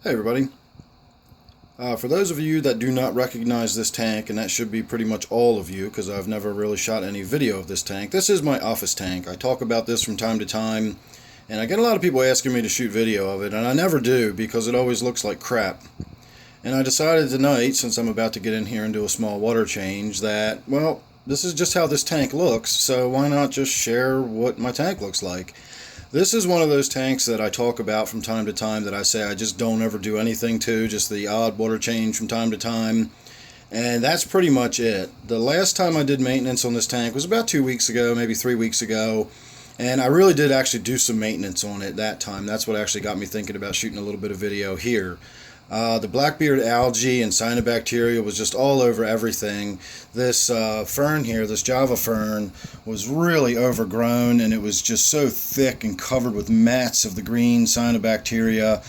Hey everybody. For those of you that do not recognize this tank, and that should be pretty much all of you because I've never really shot any video of this tank, this is my office tank. I talk about this from time to time, and I get a lot of people asking me to shoot video of it, and I never do because it always looks like crap. And I decided tonight, since I'm about to get in here and do a small water change, that, well, this is just how this tank looks, so why not just share what my tank looks like. This is one of those tanks that I talk about from time to time that I say I just don't ever do anything to, just the odd water change from time to time. And that's pretty much it. The last time I did maintenance on this tank was about 2 weeks ago, maybe 3 weeks ago. And I really did actually do some maintenance on it that time. That's what actually got me thinking about shooting a little bit of video here. The Black Beard Algae and cyanobacteria was just all over everything. This fern here, this Java fern, was really overgrown, and it was just so thick and covered with mats of the green cyanobacteria.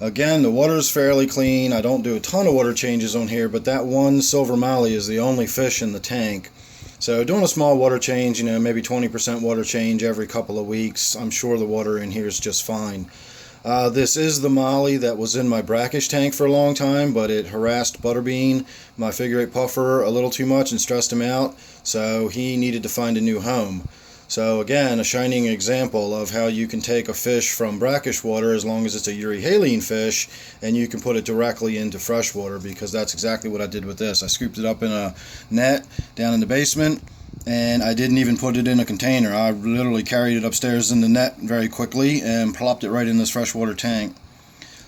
Again, the water is fairly clean. I don't do a ton of water changes on here, but that one silver molly is the only fish in the tank. So doing a small water change, maybe 20% water change every couple of weeks, I'm sure the water in here is just fine. This is the molly that was in my brackish tank for a long time, but it harassed Butterbean, my figure 8 puffer, a little too much and stressed him out, so he needed to find a new home. So again, a shining example of how you can take a fish from brackish water, as long as it's a euryhaline fish, and you can put it directly into freshwater, because that's exactly what I did with this. I scooped it up in a net down in the basement, and I didn't even put it in a container. I literally carried it upstairs in the net very quickly and plopped it right in this freshwater tank.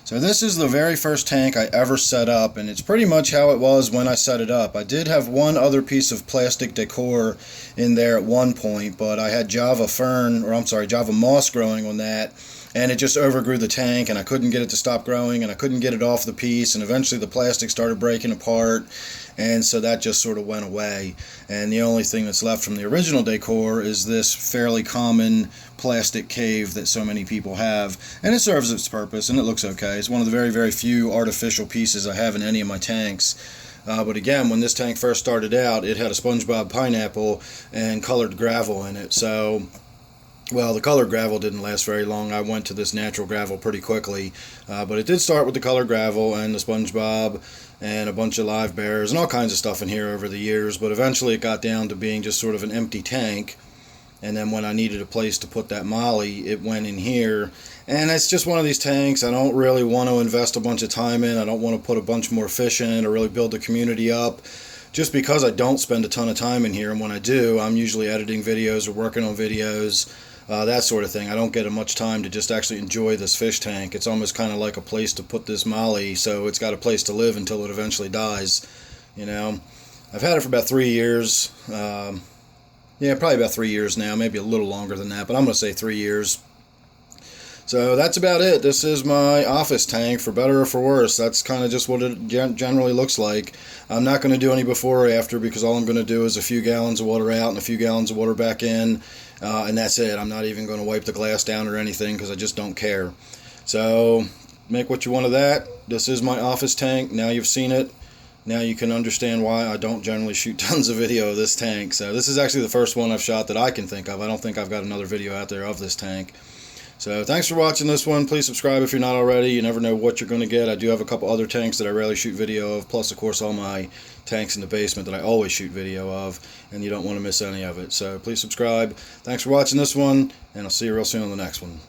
So this is the very first tank I ever set up, and it's pretty much how it was when I set it up. I did have one other piece of plastic decor in there at one point, but I had Java moss growing on that, and it just overgrew the tank, and I couldn't get it to stop growing, and I couldn't get it off the piece, and eventually the plastic started breaking apart, and so that just sort of went away. And the only thing that's left from the original decor is this fairly common plastic cave that so many people have, and it serves its purpose, and it looks okay. It's one of the very, very few artificial pieces I have in any of my tanks. But again, when this tank first started out, it had a SpongeBob pineapple and colored gravel in it. So, well, the colored gravel didn't last very long. I went to this natural gravel pretty quickly. But it did start with the colored gravel and the SpongeBob and a bunch of live bears and all kinds of stuff in here over the years. But eventually it got down to being just sort of an empty tank. And then when I needed a place to put that molly, it went in here. And it's just one of these tanks I don't really want to invest a bunch of time in. I don't want to put a bunch more fish in it or really build the community up, just because I don't spend a ton of time in here. And when I do, I'm usually editing videos or working on videos, that sort of thing. I don't get much time to just actually enjoy this fish tank. It's almost kind of like a place to put this molly, so it's got a place to live until it eventually dies. I've had it for about 3 years. Yeah, probably about 3 years now, maybe a little longer than that, but I'm going to say 3 years. So that's about it. This is my office tank, for better or for worse. That's kind of just what it generally looks like. I'm not going to do any before or after, because all I'm going to do is a few gallons of water out and a few gallons of water back in, and that's it. I'm not even going to wipe the glass down or anything, because I just don't care. So make what you want of that. This is my office tank. Now you've seen it. Now you can understand why I don't generally shoot tons of video of this tank. So this is actually the first one I've shot that I can think of. I don't think I've got another video out there of this tank. So thanks for watching this one. Please subscribe if you're not already. You never know what you're going to get. I do have a couple other tanks that I rarely shoot video of, plus of course all my tanks in the basement that I always shoot video of, and you don't want to miss any of it. So please subscribe. Thanks for watching this one, and I'll see you real soon on the next one.